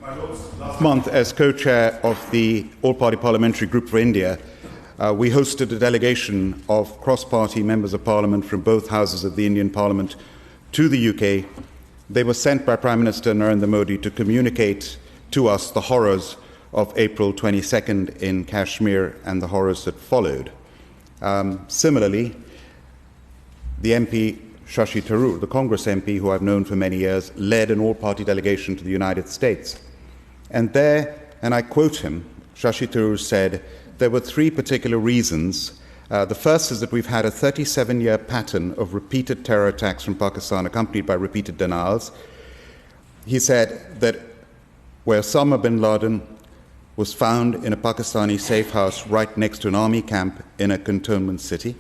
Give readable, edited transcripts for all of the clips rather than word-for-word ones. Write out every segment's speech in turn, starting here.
Last month, as co-chair of the All-Party Parliamentary Group for India, we hosted a delegation of cross-party members of Parliament from both houses of the Indian Parliament to the UK. They were sent by Prime Minister Narendra Modi to communicate to us the horrors of April 22nd in Kashmir and the horrors that followed. Similarly, the MP Shashi Tharoor, the Congress MP who I've known for many years, led an all-party delegation to the United States. And there, and I quote him, Shashi Tharoor said, there were three particular reasons. The first is that we've had a 37-year pattern of repeated terror attacks from Pakistan, accompanied by repeated denials. He said that where Osama bin Laden was found in a Pakistani safe house right next to an army camp in a cantonment city.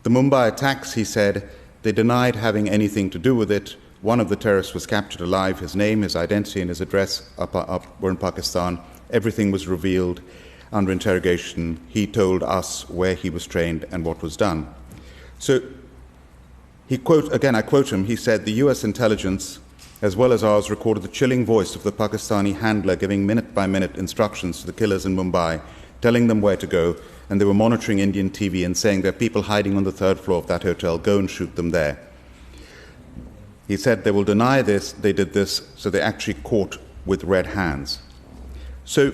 The Mumbai attacks, he said, they denied having anything to do with it. One of the terrorists was captured alive. His name, his identity, and his address were in Pakistan. Everything was revealed under interrogation. He told us where he was trained and what was done. So, I quote him, he said, the US intelligence, as well as ours, recorded the chilling voice of the Pakistani handler giving minute-by-minute instructions to the killers in Mumbai, telling them where to go, and they were monitoring Indian TV and saying there are people hiding on the third floor of that hotel, go and shoot them there. He said they will deny this, they did this, so they actually caught with red hands. So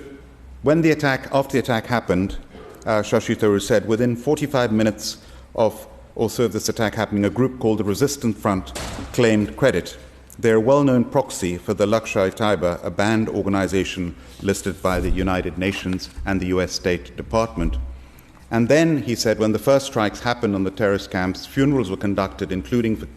after the attack happened, Shashi Tharoor said, within 45 minutes of this attack happening, a group called the Resistance Front claimed credit. They're a well-known proxy for the Lashkar-e-Taiba, a banned organization listed by the United Nations and the US State Department. And then, he said, when the first strikes happened on the terrorist camps, funerals were conducted, including for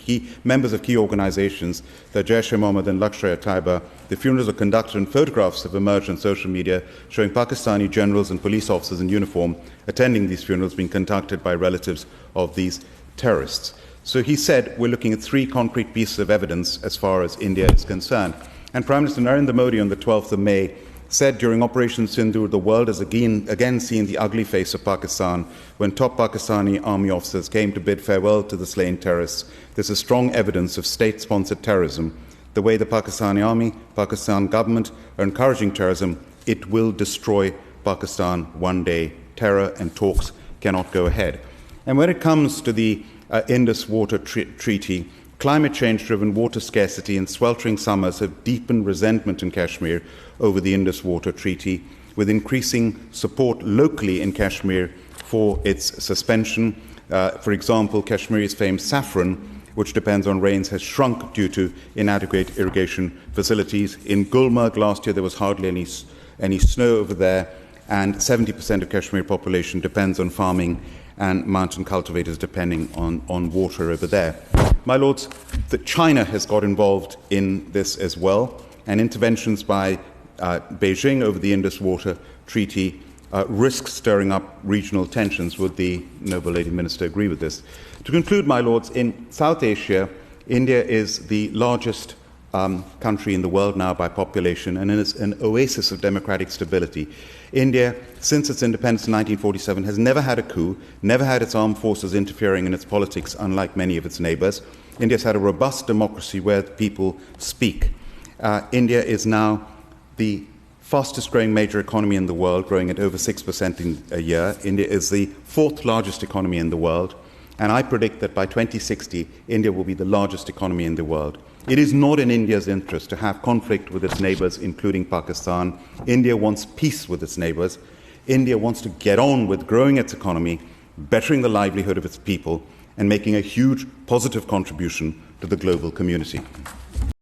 members of key organizations, the Jaish-e-Mohammed and Lashkar-e-Taiba. The funerals were conducted, and photographs have emerged on social media showing Pakistani generals and police officers in uniform attending these funerals being conducted by relatives of these terrorists. So he said, we're looking at three concrete pieces of evidence as far as India is concerned. And Prime Minister Narendra Modi on the 12th of May said during Operation Sindoor, the world has again seen the ugly face of Pakistan when top Pakistani army officers came to bid farewell to the slain terrorists. This is strong evidence of state-sponsored terrorism. The way the Pakistani army, Pakistan government are encouraging terrorism, it will destroy Pakistan one day. Terror and talks cannot go ahead. And when it comes to the Indus Water Treaty, climate change-driven water scarcity and sweltering summers have deepened resentment in Kashmir over the Indus Water Treaty, with increasing support locally in Kashmir for its suspension. For example, Kashmir's famed saffron, which depends on rains, has shrunk due to inadequate irrigation facilities. In Gulmarg last year, there was hardly any snow over there, and 70% of Kashmir population depends on farming and mountain cultivators depending on water over there. My Lords, China has got involved in this as well, and interventions by Beijing over the Indus Water Treaty risk stirring up regional tensions. Would the Noble Lady Minister agree with this? To conclude, my Lords, in South Asia, India is the largest country in the world now by population, and is an oasis of democratic stability. India, since its independence in 1947, has never had a coup, never had its armed forces interfering in its politics, unlike many of its neighbours. India has had a robust democracy where the people speak. India is now the fastest growing major economy in the world, growing at over 6% in a year. India is the fourth largest economy in the world, and I predict that by 2060, India will be the largest economy in the world. It is not in India's interest to have conflict with its neighbours, including Pakistan. India wants peace with its neighbours. India wants to get on with growing its economy, bettering the livelihood of its people, and making a huge positive contribution to the global community.